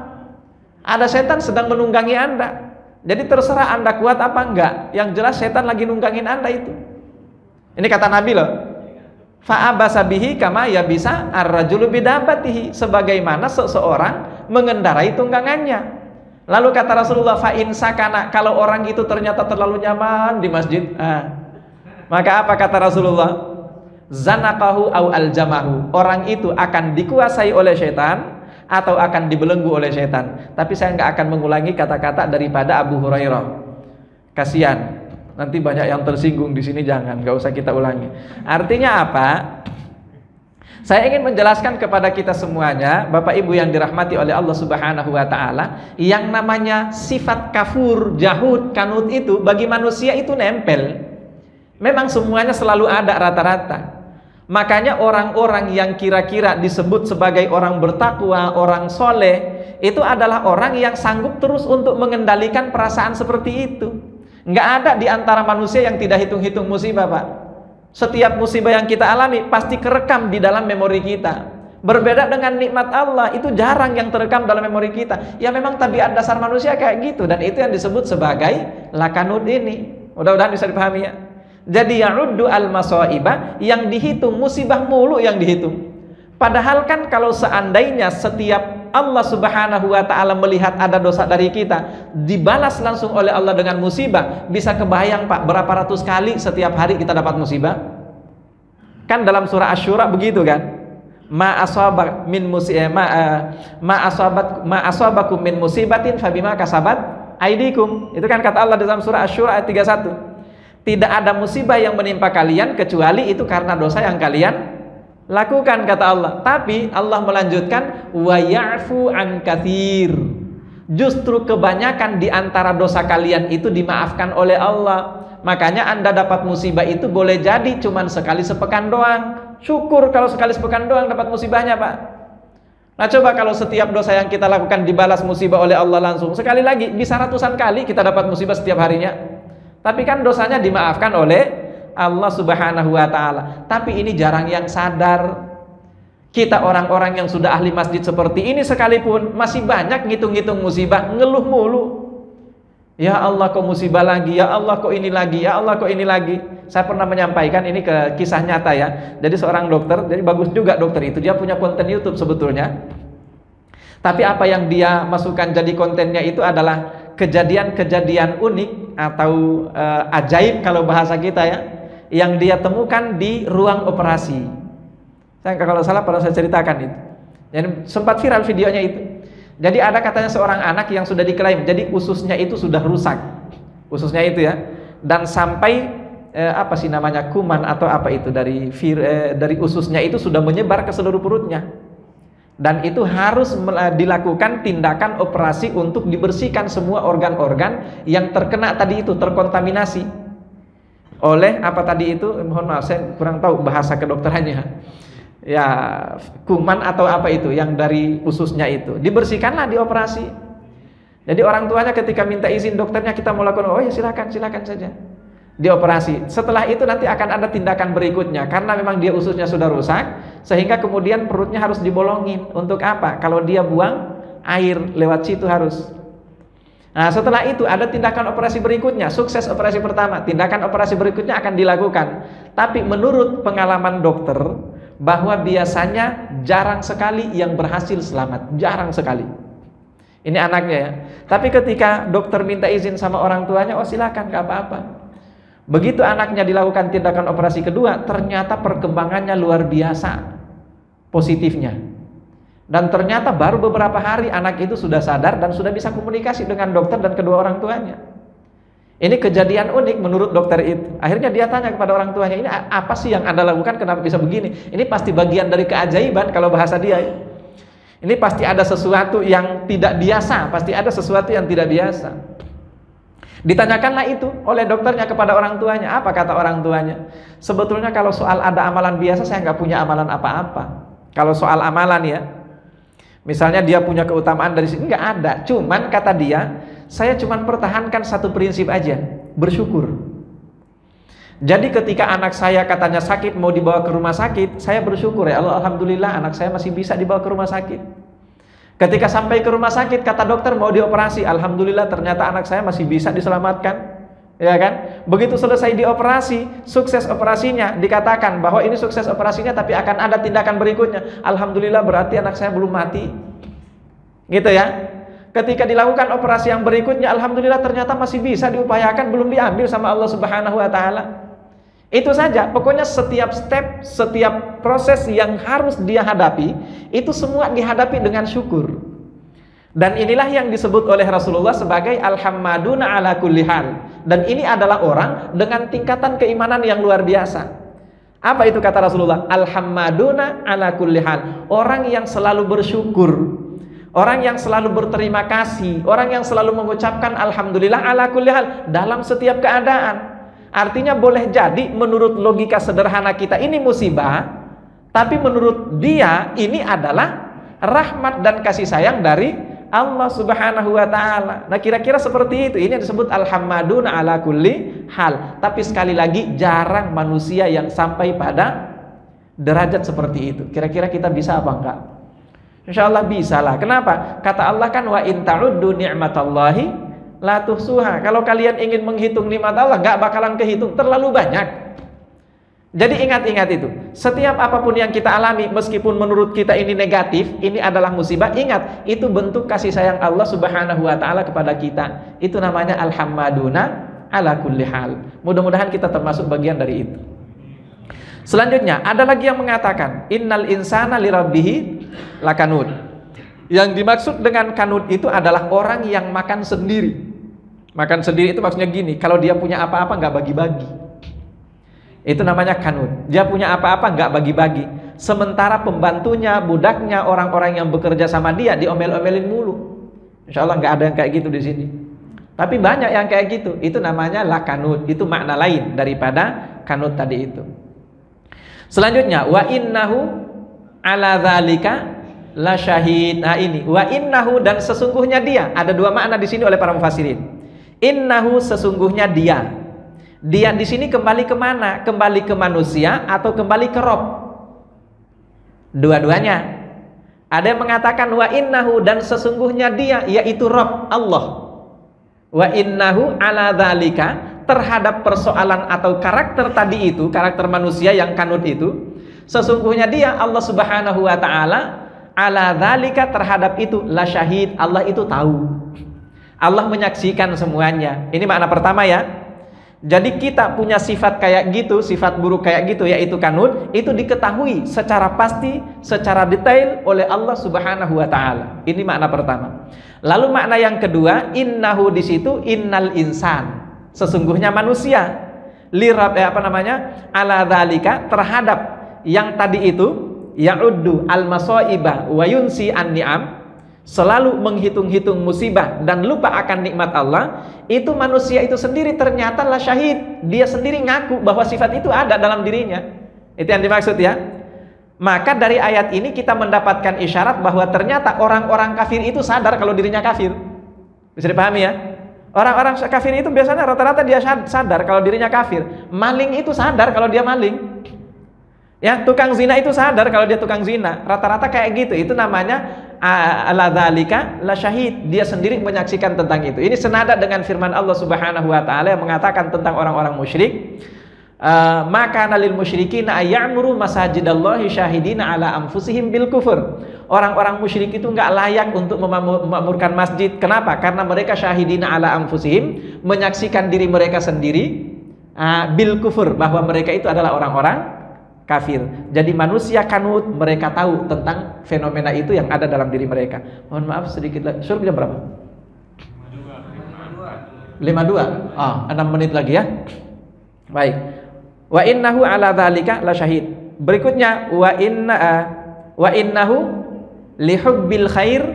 [SPEAKER 1] Ada setan sedang menunggangi Anda. Jadi terserah Anda kuat apa enggak, yang jelas setan lagi nunggangin Anda itu. Ini kata Nabi loh. Fa abasa bihi kama yabisa ar-rajulu bidabbatihi, sebagaimana seseorang mengendarai tunggangannya. Lalu kata Rasulullah, fa in sakana, kalau orang itu ternyata terlalu nyaman di masjid, maka apa kata Rasulullah? Zanaqahu au aljamahu, orang itu akan dikuasai oleh setan atau akan dibelenggu oleh setan. Tapi saya nggak akan mengulangi kata-kata daripada Abu Hurairah. Kasihan, nanti banyak yang tersinggung di sini, jangan, nggak usah kita ulangi. Artinya apa? Saya ingin menjelaskan kepada kita semuanya, Bapak Ibu yang dirahmati oleh Allah Subhanahu wa taala, yang namanya sifat kafur, jahud, kanut itu bagi manusia itu nempel. Memang semuanya selalu ada rata-rata. Makanya orang-orang yang kira-kira disebut sebagai orang bertakwa, orang soleh, itu adalah orang yang sanggup terus untuk mengendalikan perasaan seperti itu. Nggak ada di antara manusia yang tidak hitung-hitung musibah, Pak. Setiap musibah yang kita alami pasti kerekam di dalam memori kita. Berbeda dengan nikmat Allah, itu jarang yang terekam dalam memori kita. Ya memang tabiat dasar manusia kayak gitu, dan itu yang disebut sebagai lakanud ini. Mudah-mudahan bisa dipahami ya. Jadi ya'uddu al-masaiba, yang dihitung musibah mulu yang dihitung. Padahal kan kalau seandainya setiap Allah Subhanahu wa taala melihat ada dosa dari kita, dibalas langsung oleh Allah dengan musibah, bisa kebayang, Pak, berapa ratus kali setiap hari kita dapat musibah? Kan dalam surah Asy-Syura begitu kan? Ma asabakum min musibatin fabima kasabat aidikum. Itu kan kata Allah dalam surah Asy-Syura ayat 31. Tidak ada musibah yang menimpa kalian kecuali itu karena dosa yang kalian lakukan, kata Allah. Tapi Allah melanjutkan wa ya'fu an katsir. Justru kebanyakan di antara dosa kalian itu dimaafkan oleh Allah. Makanya Anda dapat musibah itu boleh jadi cuman sekali sepekan doang. Syukur kalau sekali sepekan doang dapat musibahnya, Pak. Nah coba kalau setiap dosa yang kita lakukan dibalas musibah oleh Allah langsung, sekali lagi bisa ratusan kali kita dapat musibah setiap harinya. Tapi kan dosanya dimaafkan oleh Allah Subhanahu wa taala. Tapi ini jarang yang sadar. Kita orang-orang yang sudah ahli masjid seperti ini sekalipun masih banyak ngitung-ngitung musibah, ngeluh mulu. Ya Allah kok musibah lagi, ya Allah kok ini lagi, ya Allah kok ini lagi. Saya pernah menyampaikan ini ke kisah nyata ya. Jadi seorang dokter, jadi bagus juga dokter itu, dia punya konten YouTube sebetulnya. Tapi apa yang dia masukkan jadi kontennya itu adalah kejadian-kejadian unik atau ajaib kalau bahasa kita ya, yang dia temukan di ruang operasi. Saya kalau salah pernah saya ceritakan itu. Jadi sempat viral videonya itu. Jadi ada katanya seorang anak yang sudah diklaim, jadi ususnya itu sudah rusak, ususnya itu ya, dan sampai apa sih namanya, kuman atau apa itu dari ususnya itu sudah menyebar ke seluruh perutnya, dan itu harus dilakukan tindakan operasi untuk dibersihkan semua organ-organ yang terkena tadi itu, terkontaminasi oleh apa tadi itu, mohon maaf saya kurang tahu bahasa kedokterannya. Ya, kuman atau apa itu yang dari ususnya itu dibersihkanlah, dioperasi. Jadi orang tuanya ketika minta izin dokternya kita mau lakukan, oh ya silakan saja, dioperasi. Setelah itu nanti akan ada tindakan berikutnya karena memang dia ususnya sudah rusak, sehingga kemudian perutnya harus dibolongin. Untuk apa? Kalau dia buang air lewat situ harus. Nah setelah itu ada tindakan operasi berikutnya. Sukses operasi pertama, tindakan operasi berikutnya akan dilakukan. Tapi menurut pengalaman dokter, bahwa biasanya jarang sekali yang berhasil selamat, jarang sekali. Ini anaknya ya. Tapi ketika dokter minta izin sama orang tuanya, oh silakan, gak apa-apa. Begitu anaknya dilakukan tindakan operasi kedua, ternyata perkembangannya luar biasa positifnya. Dan ternyata baru beberapa hari anak itu sudah sadar dan sudah bisa komunikasi dengan dokter dan kedua orang tuanya. Ini kejadian unik menurut dokter itu. Akhirnya dia tanya kepada orang tuanya, ini apa sih yang Anda lakukan, kenapa bisa begini? Ini pasti bagian dari keajaiban kalau bahasa dia. Ini pasti ada sesuatu yang tidak biasa, pasti ada sesuatu yang tidak biasa. Ditanyakanlah itu oleh dokternya kepada orang tuanya. Apa kata orang tuanya? Sebetulnya kalau soal ada amalan biasa, saya nggak punya amalan apa-apa. Kalau soal amalan ya, misalnya dia punya keutamaan dari sini, nggak ada. Cuman kata dia, saya cuma pertahankan satu prinsip aja, bersyukur. Jadi ketika anak saya katanya sakit mau dibawa ke rumah sakit, saya bersyukur ya Allah, alhamdulillah anak saya masih bisa dibawa ke rumah sakit. Ketika sampai ke rumah sakit kata dokter mau dioperasi, alhamdulillah ternyata anak saya masih bisa diselamatkan. Ya kan? Begitu selesai dioperasi, sukses operasinya, dikatakan bahwa ini sukses operasinya tapi akan ada tindakan berikutnya. Alhamdulillah berarti anak saya belum mati. Gitu ya. Ketika dilakukan operasi yang berikutnya, alhamdulillah ternyata masih bisa diupayakan, belum diambil sama Allah Subhanahu wa taala. Itu saja, pokoknya setiap step, setiap proses yang harus dia hadapi, itu semua dihadapi dengan syukur. Dan inilah yang disebut oleh Rasulullah sebagai al-hammaduna ala kulli hal. Dan ini adalah orang dengan tingkatan keimanan yang luar biasa. Apa itu kata Rasulullah? Al-hammaduna ala kulli hal. Orang yang selalu bersyukur, orang yang selalu berterima kasih, orang yang selalu mengucapkan alhamdulillah ala kulli hal dalam setiap keadaan. Artinya boleh jadi menurut logika sederhana kita ini musibah, tapi menurut dia ini adalah rahmat dan kasih sayang dari Allah Subhanahu wa taala. Nah, kira-kira seperti itu. Ini disebut alhammaduna ala kulli hal. Tapi sekali lagi jarang manusia yang sampai pada derajat seperti itu. Kira-kira kita bisa apa enggak? Insyaallah bisa lah. Kenapa? Kata Allah kan wa in ta'uddu ni'matallahi la tuhsuha. Kalau kalian ingin menghitung nikmat Allah enggak bakalan kehitung, terlalu banyak. Jadi ingat-ingat itu. Setiap apapun yang kita alami, meskipun menurut kita ini negatif, ini adalah musibah, ingat, itu bentuk kasih sayang Allah Subhanahu wa taala kepada kita. Itu namanya alhammaduna ala kulli hal. Mudah-mudahan kita termasuk bagian dari itu. Selanjutnya, ada lagi yang mengatakan innal insana lirabbihi lakanud. Yang dimaksud dengan kanud itu adalah orang yang makan sendiri. Makan sendiri itu maksudnya gini, kalau dia punya apa-apa nggak bagi-bagi. Itu namanya kanud. Dia punya apa-apa nggak bagi-bagi. Sementara pembantunya, budaknya, orang-orang yang bekerja sama dia diomel-omelin mulu. Insya Allah nggak ada yang kayak gitu di sini. Tapi banyak yang kayak gitu. Itu namanya lakanud. Itu makna lain daripada kanud tadi itu. Selanjutnya, wa innahu ala dzalika la syahid. Nah ini, wa innahu dan sesungguhnya dia. Ada dua makna di sini oleh para mufassirin. Innahu sesungguhnya dia. Dia di sini kembali ke mana? Kembali ke manusia atau kembali ke Rob? Dua-duanya. Ada yang mengatakan wa innahu, dan sesungguhnya dia, yaitu Rabb Allah. Wa innahu ala dzalika, terhadap persoalan atau karakter tadi itu, karakter manusia yang kanut itu, sesungguhnya dia Allah Subhanahu wa taala ala dzalika, terhadap itu la syahid, Allah itu tahu. Allah menyaksikan semuanya. Ini makna pertama ya. Jadi kita punya sifat kayak gitu, sifat buruk kayak gitu, yaitu kanut, itu diketahui secara pasti, secara detail oleh Allah Subhanahu wa taala. Ini makna pertama. Lalu makna yang kedua, innahu, di situ innal insan, sesungguhnya manusia, lirab ala dzalika, terhadap yang tadi itu, ya'uddu al-masaiba wa yunsi an-ni'am, selalu menghitung-hitung musibah dan lupa akan nikmat Allah. Itu manusia itu sendiri ternyata lah syahid, dia sendiri ngaku bahwa sifat itu ada dalam dirinya. Itu yang dimaksud ya. Maka dari ayat ini kita mendapatkan isyarat bahwa ternyata orang-orang kafir itu sadar kalau dirinya kafir. Bisa dipahami ya. Orang-orang kafir itu biasanya rata-rata dia sadar kalau dirinya kafir. Maling itu sadar kalau dia maling. Ya, tukang zina itu sadar kalau dia tukang zina. Rata-rata kayak gitu. Itu namanya ala dzalika la syahid, dia sendiri menyaksikan tentang itu. Ini senada dengan firman Allah Subhanahu wa taala yang mengatakan tentang orang-orang musyrik, maka nalil musyrikin ayyamuru masajidallahi syahidina ala anfusihim bil kufur. Orang-orang musyrik itu enggak layak untuk memakmurkan masjid. Kenapa? Karena mereka syahidina ala anfusihim, menyaksikan diri mereka sendiri bil kufur, bahwa mereka itu adalah orang-orang kafir. Jadi manusia kanut, mereka tahu tentang fenomena itu yang ada dalam diri mereka. Mohon maaf sedikit lagi. Suruh jam berapa? 52. 6 menit lagi ya. Baik. Wa innahu ala dzalika la syahid. Berikutnya wa innahu lihubbil khair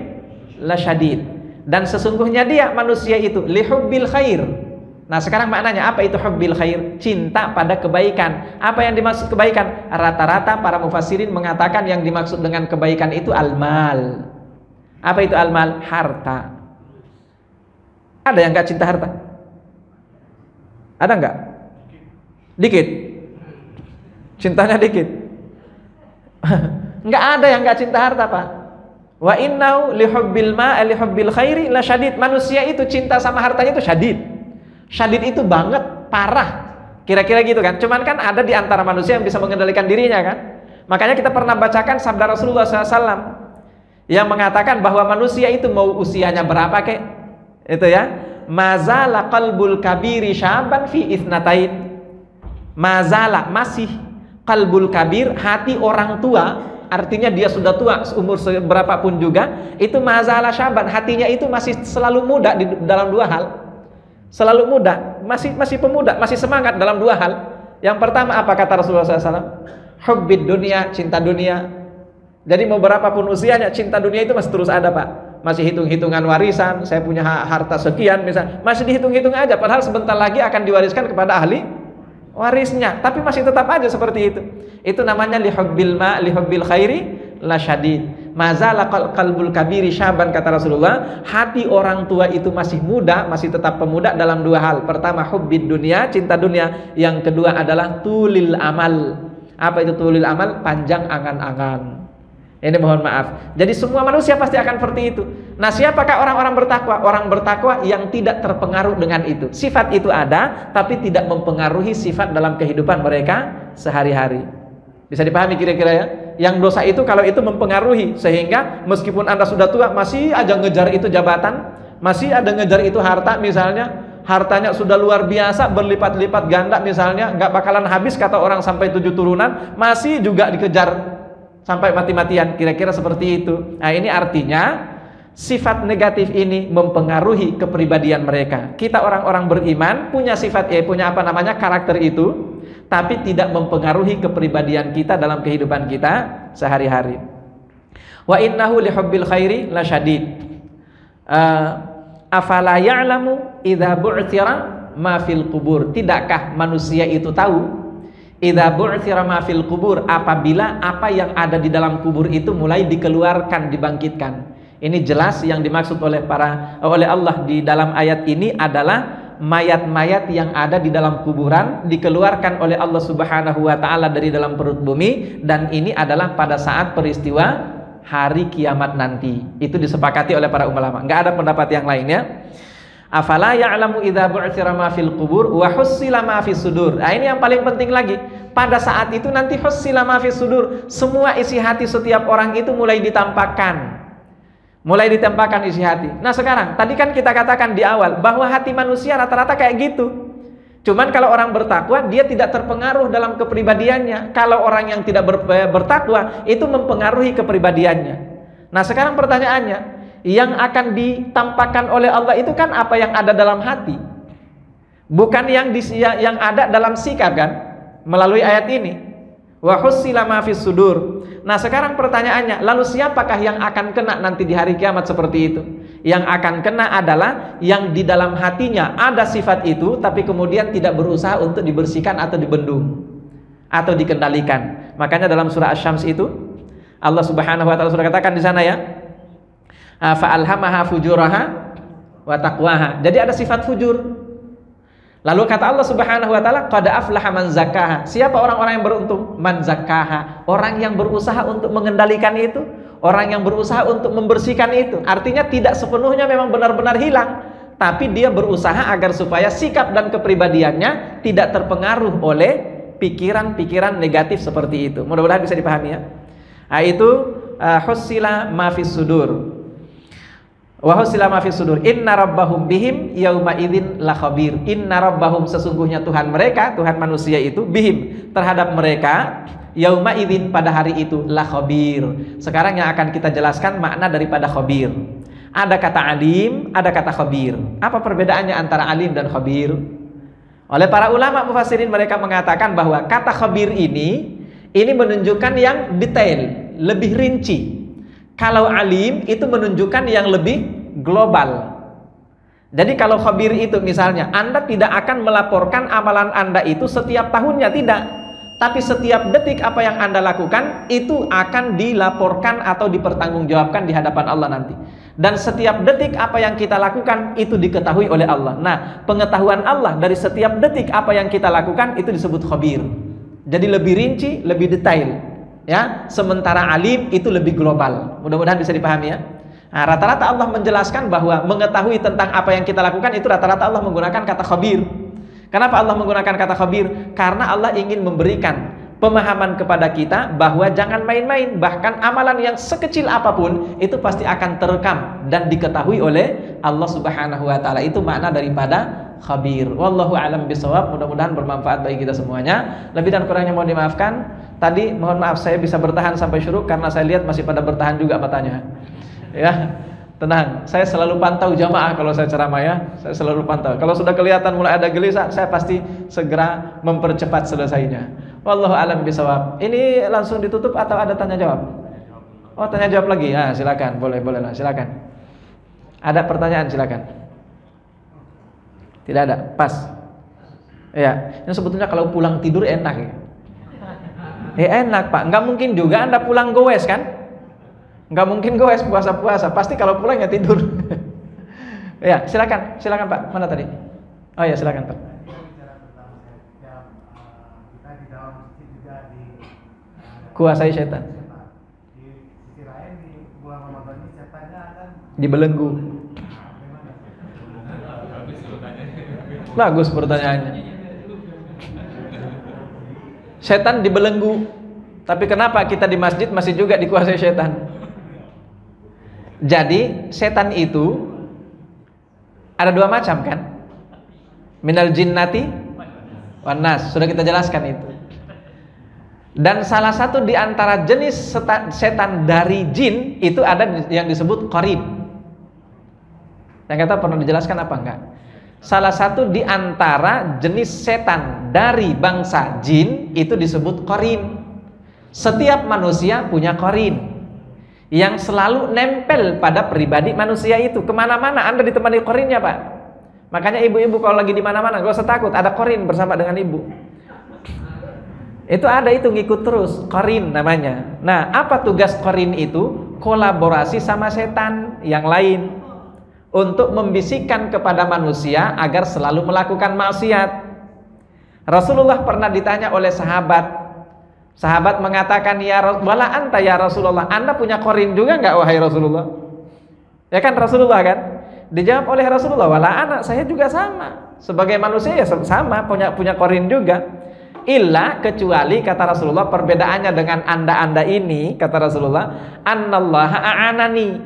[SPEAKER 1] la syadid. Dan sesungguhnya dia manusia itu lihubbil khair. Nah sekarang maknanya apa itu hubbil khair? Cinta pada kebaikan. Apa yang dimaksud kebaikan? Rata-rata para mufassirin mengatakan yang dimaksud dengan kebaikan itu al-mal. Apa itu al-mal? Harta. Ada yang gak cinta harta? Ada nggak? Dikit. Cintanya dikit. Nggak ada yang gak cinta harta, Pak. Wa innahu lihubbil khairi la syadid. Manusia itu cinta sama hartanya itu syadid. Syadid itu banget, parah. Kira-kira gitu kan. Cuman kan ada di antara manusia yang bisa mengendalikan dirinya kan. Makanya kita pernah bacakan sabda Rasulullah SAW yang mengatakan bahwa manusia itu mau usianya berapa kek, itu ya, mazala qalbul kabiri syaban fi itsnatain. Mazala, masih, qalbul kabir, hati orang tua, artinya dia sudah tua, umur berapapun juga, itu mazala syaban, hatinya itu masih selalu muda di dalam dua hal. Selalu muda, masih pemuda, masih semangat dalam dua hal. Yang pertama apa kata Rasulullah SAW? Hubbid dunia, cinta dunia. Jadi mau berapapun usianya, cinta dunia itu masih terus ada, Pak. Masih hitung-hitungan warisan, saya punya harta sekian misalnya, masih dihitung-hitung aja, padahal sebentar lagi akan diwariskan kepada ahli warisnya, tapi masih tetap aja seperti itu. Itu namanya lihubbil khairi la syadid. Mazala qalbul kabiri syaban, kata Rasulullah, hati orang tua itu masih muda, masih tetap pemuda dalam dua hal. Pertama hubbid dunia, cinta dunia. Yang kedua adalah tulil amal. Apa itu tulil amal? Panjang angan-angan. Ini mohon maaf. Jadi semua manusia pasti akan seperti itu. Nah, siapakah orang-orang bertakwa? Orang bertakwa yang tidak terpengaruh dengan itu. Sifat itu ada, tapi tidak mempengaruhi sifat dalam kehidupan mereka sehari-hari. Bisa dipahami kira-kira ya? Yang dosa itu kalau itu mempengaruhi, sehingga meskipun Anda sudah tua masih aja ngejar itu jabatan, masih ada ngejar itu harta misalnya, hartanya sudah luar biasa, berlipat-lipat ganda misalnya, nggak bakalan habis kata orang sampai 7 turunan, masih juga dikejar sampai mati-matian, kira-kira seperti itu. Nah ini artinya sifat negatif ini mempengaruhi kepribadian mereka. Kita orang-orang beriman punya sifat punya karakter itu, tapi tidak mempengaruhi kepribadian kita dalam kehidupan kita sehari-hari. Wa innahu lihubbil khairi la syadid. Afala ya'lamu idza bu'thira ma fil qubur. Tidakkah manusia itu tahu idza bu'thira ma fil qubur, apabila apa yang ada di dalam kubur itu mulai dikeluarkan, dibangkitkan. Ini jelas yang dimaksud oleh Allah di dalam ayat ini adalah mayat-mayat yang ada di dalam kuburan dikeluarkan oleh Allah Subhanahu wa taala dari dalam perut bumi, dan ini adalah pada saat peristiwa hari kiamat nanti. Itu disepakati oleh para ulama. Enggak ada pendapat yang lainnya. Afala ya'lamu idza bu'tsira ma fil qubur wa hussila ma fis sudur. Nah, ini yang paling penting lagi. Pada saat itu nanti hussila ma fis sudur, semua isi hati setiap orang itu mulai ditampakkan. Mulai ditempahkan isi hati. Nah sekarang, tadi kan kita katakan di awal bahwa hati manusia rata-rata kayak gitu. Cuman kalau orang bertakwa, dia tidak terpengaruh dalam kepribadiannya. Kalau orang yang tidak bertakwa, itu mempengaruhi kepribadiannya. Nah sekarang pertanyaannya, yang akan ditampakkan oleh Allah itu kan apa yang ada dalam hati, bukan yang ada dalam sikap kan, melalui ayat ini. Wa hussila ma fis sudur. Nah sekarang pertanyaannya, lalu siapakah yang akan kena nanti di hari kiamat seperti itu? Yang akan kena adalah yang di dalam hatinya ada sifat itu, tapi kemudian tidak berusaha untuk dibersihkan atau dibendung atau dikendalikan. Makanya dalam surah Asy-Syams itu Allah Subhanahu wa taala sudah katakan di sana ya, fa alhamaha fujuraha wa taqwaha. Jadi ada sifat fujur. Lalu kata Allah Subhanahu wa taala, qad aflaha man zakkaha. Siapa orang-orang yang beruntung? Man zakkaha, orang yang berusaha untuk mengendalikan itu, orang yang berusaha untuk membersihkan itu. Artinya tidak sepenuhnya memang benar-benar hilang, tapi dia berusaha agar supaya sikap dan kepribadiannya tidak terpengaruh oleh pikiran-pikiran negatif seperti itu. Mudah-mudahan bisa dipahami ya. Nah, itu hussila ma fis sudur. Wa husila ma fis sudur. Inna rabbahum bihim yauma idzin la khabir. Inna rabbahum, sesungguhnya Tuhan mereka, Tuhan manusia itu, bihim, terhadap mereka, yauma idzin, pada hari itu, la khabir. Sekarang yang akan kita jelaskan makna daripada khabir. Ada kata alim, ada kata khabir. Apa perbedaannya antara alim dan khabir? Oleh para ulama mufassirin, mereka mengatakan bahwa kata khabir ini menunjukkan yang detail, lebih rinci. Kalau alim itu menunjukkan yang lebih global. Jadi kalau khabir itu misalnya, Anda tidak akan melaporkan amalan Anda itu setiap tahunnya, tidak. Tapi setiap detik apa yang Anda lakukan itu akan dilaporkan atau dipertanggungjawabkan di hadapan Allah nanti. Dan setiap detik apa yang kita lakukan itu diketahui oleh Allah. Nah, pengetahuan Allah dari setiap detik apa yang kita lakukan itu disebut khabir. Jadi lebih rinci, lebih detail. Ya, sementara alim itu lebih global. Mudah-mudahan bisa dipahami ya. Nah, rata-rata Allah menjelaskan bahwa mengetahui tentang apa yang kita lakukan itu rata-rata Allah menggunakan kata khabir. Kenapa Allah menggunakan kata khabir? Karena Allah ingin memberikan pemahaman kepada kita bahwa jangan main-main, bahkan amalan yang sekecil apapun itu pasti akan terekam dan diketahui oleh Allah Subhanahu wa taala. Itu makna daripada khabir. Wallahu a'lam bishawab. Mudah-mudahan bermanfaat bagi kita semuanya. Lebih dan kurangnya mohon dimaafkan. Tadi mohon maaf saya bisa bertahan sampai syuruk karena saya lihat masih pada bertahan juga matanya. Ya, tenang. Saya selalu pantau jamaah kalau saya ceramah ya. Saya selalu pantau. Kalau sudah kelihatan mulai ada gelisah, saya pasti segera mempercepat selesainya. Wallahu a'lam bishawab. Ini langsung ditutup atau ada tanya jawab? Oh, tanya jawab lagi. Ah, silakan. Boleh lah, silakan. Ada pertanyaan silakan. Tidak ada. Pas. Ya, ini sebetulnya kalau pulang tidur enak ya. Enak Pak, nggak mungkin juga Anda pulang goes kan? Nggak mungkin goes puasa-puasa, pasti kalau pulang ya tidur. Ya, silakan Pak, mana tadi? Oh ya, silakan Pak. Kuasai setan. Dibelenggu. Bagus pertanyaannya. Setan dibelenggu, tapi kenapa kita di masjid masih juga dikuasai setan? Jadi setan itu ada dua macam kan? Minal jinnati wan nas, sudah kita jelaskan itu. Dan salah satu di antara jenis setan dari jin itu ada yang disebut qarin. Yang kata pernah dijelaskan apa enggak? Salah satu di antara jenis setan dari bangsa jin itu disebut qarin. Setiap manusia punya qarin yang selalu nempel pada pribadi manusia itu. Kemana-mana Anda ditemani qarinnya Pak. Makanya ibu-ibu kalau lagi di mana-mana gak usah takut, ada qarin bersama dengan ibu. Itu ada, itu ngikut terus, qarin namanya. Nah, apa tugas qarin itu? Kolaborasi sama setan yang lain. untuk membisikkan kepada manusia agar selalu melakukan maksiat. Rasulullah pernah ditanya oleh sahabat. Sahabat mengatakan, wala anta ya Rasulullah, Anda punya korin juga nggak wahai Rasulullah? Ya kan Rasulullah kan? Dijawab oleh Rasulullah, wala anak, saya juga sama. Sebagai manusia ya sama, punya korin juga. Illa, kecuali kata Rasulullah, perbedaannya dengan anda ini, kata Rasulullah, annallaha a'anani,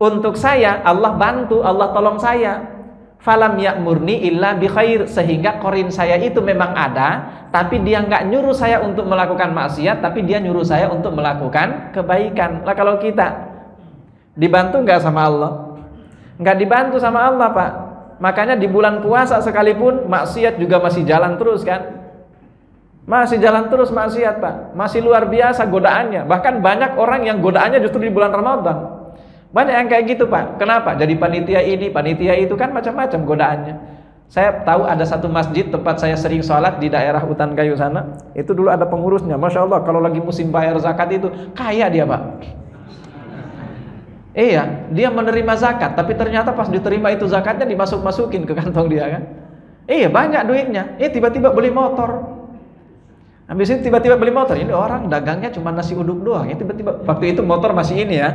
[SPEAKER 1] untuk saya Allah bantu, Allah tolong saya. Falam ya'murni illa bi khair, sehingga korin saya itu memang ada, tapi dia nggak nyuruh saya untuk melakukan maksiat, tapi dia nyuruh saya untuk melakukan kebaikan. Lah kalau kita dibantu nggak sama Allah? Nggak dibantu sama Allah, Pak. Makanya di bulan puasa sekalipun maksiat juga masih jalan terus kan? Masih jalan terus maksiat, Pak. Masih luar biasa godaannya. Bahkan banyak orang yang godaannya justru di bulan Ramadan. Banyak yang kayak gitu, Pak. Kenapa? Jadi panitia ini, panitia itu, kan macam-macam godaannya. Saya tahu ada satu masjid tempat saya sering sholat di daerah Utan Kayu sana. Itu dulu ada pengurusnya. Masya Allah, kalau lagi musim bayar zakat itu kaya dia, Pak. Iya, dia menerima zakat, tapi ternyata pas diterima itu zakatnya dimasuk-masukin ke kantong dia kan. Iya, banyak duitnya. Tiba-tiba beli motor. Habis itu tiba-tiba beli motor. Ini orang dagangnya cuma nasi uduk doang. Tiba-tiba waktu itu motor masih ini ya.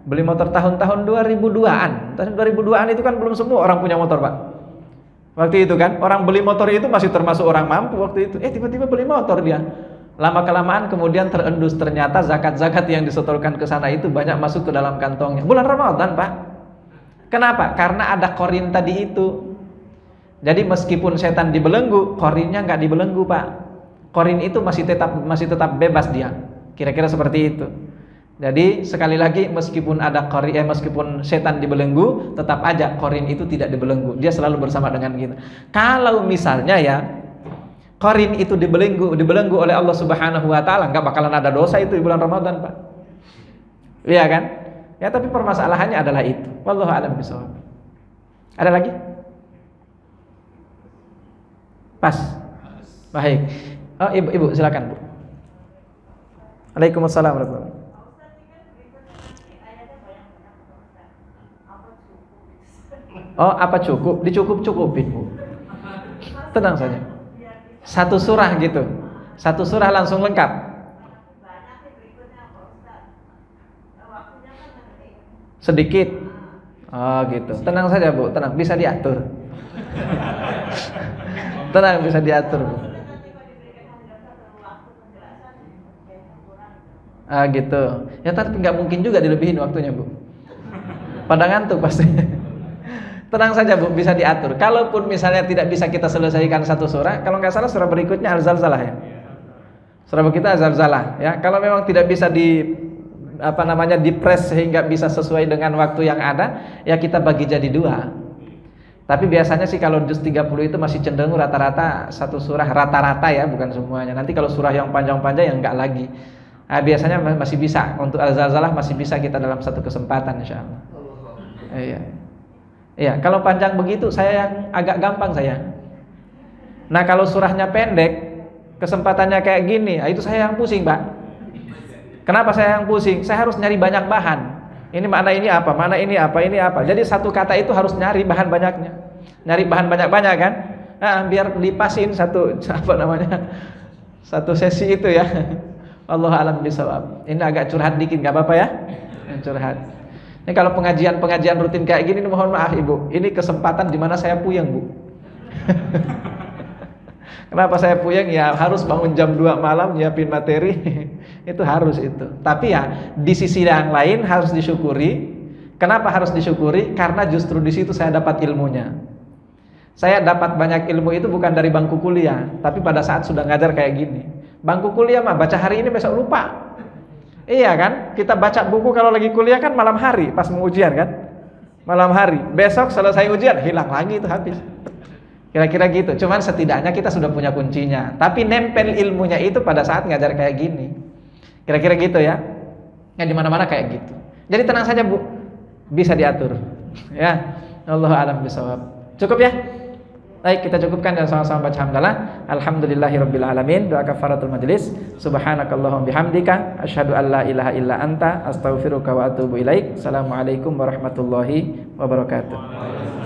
[SPEAKER 1] Beli motor tahun-tahun 2002-an. Tahun 2002-an itu kan belum semua orang punya motor, Pak. Waktu itu kan, orang beli motor itu masih termasuk orang mampu waktu itu. Tiba-tiba beli motor dia. Lama-kelamaan kemudian terendus, ternyata zakat-zakat yang disetorkan ke sana itu banyak masuk ke dalam kantongnya. Bulan Ramadan, Pak. Kenapa? Karena ada korin tadi itu. Jadi meskipun setan dibelenggu, korinnya nggak dibelenggu, Pak. Korin itu masih tetap bebas dia. Kira-kira seperti itu. Jadi sekali lagi, meskipun ada korin, meskipun setan dibelenggu, tetap aja korin itu tidak dibelenggu. Dia selalu bersama dengan kita. Kalau misalnya ya korin itu dibelenggu oleh Allah Subhanahu wa taala, nggak bakalan ada dosa itu di bulan Ramadan, Pak. Iya kan? Ya, tapi permasalahannya adalah itu. Wallahu a'lam bishawab. Ada lagi? Pas. Baik. Oh, Ibu silakan, Bu. Waalaikumsalam warahmatullahi wabarakatuh. Oh, apa cukup? Dicukup-cukupin, Bu. Tenang saja. Satu surah gitu. Satu surah langsung lengkap. Sedikit. Oh, gitu. Tenang saja, Bu. Tenang, bisa diatur. Tenang, bisa diatur, Bu. Gitu. Ya, tapi nggak mungkin juga dilebihin waktunya, Bu. Pada ngantuk pasti. Tenang saja, Bu, bisa diatur. Kalaupun misalnya tidak bisa kita selesaikan satu surah, kalau nggak salah surah berikutnya Al-Zalzalah ya. Surah kita Al-Zalzalah ya. Kalau memang tidak bisa dipres sehingga bisa sesuai dengan waktu yang ada, ya kita bagi jadi dua. Tapi biasanya sih kalau juz 30 itu masih cenderung rata-rata satu surah, rata-rata ya, bukan semuanya. Nanti kalau surah yang panjang-panjang yang enggak lagi. Biasanya masih bisa, untuk Al-Zalzalah masih bisa kita dalam satu kesempatan insyaallah. Iya. Iya, kalau panjang begitu saya yang agak gampang saya. Nah, kalau surahnya pendek, kesempatannya kayak gini, itu saya yang pusing, Pak. Kenapa saya yang pusing? Saya harus nyari banyak bahan. Ini makna ini apa, mana ini apa, ini apa. Jadi satu kata itu harus nyari bahan banyaknya. Nyari bahan banyak-banyak kan? Nah, biar dipasin satu sesi itu ya. Wallahu a'lam bishawab. Ini agak curhat dikit, nggak apa-apa ya? Curhat. Ini kalau pengajian rutin kayak gini, mohon maaf Ibu, ini kesempatan dimana saya puyeng, Bu. Kenapa saya puyeng? Ya harus bangun jam 2 malam nyiapin materi. Itu harus itu. Tapi ya di sisi yang lain harus disyukuri. Kenapa harus disyukuri? Karena justru di situ saya dapat ilmunya. Saya dapat banyak ilmu itu bukan dari bangku kuliah, tapi pada saat sudah ngajar kayak gini. Bangku kuliah mah baca hari ini besok lupa. Iya kan, kita baca buku kalau lagi kuliah kan malam hari pas mau ujian kan, malam hari, besok selesai ujian hilang lagi itu habis. Kira-kira gitu. Cuman setidaknya kita sudah punya kuncinya. Tapi nempel ilmunya itu pada saat ngajar kayak gini. Kira-kira gitu ya. Ya di mana-mana kayak gitu. Jadi tenang saja, Bu, bisa diatur. Ya, Allahu a'lam bishawab. Cukup ya? Baik, kita cukupkan dan sama-sama baca hamdalah. Alhamdulillahirabbil alamin. Doa kafaratul majelis. Subhanakallahumma bihamdika asyhadu an la ilaha illa anta astaghfiruka wa atubu ilaik. Assalamualaikum warahmatullahi wabarakatuh.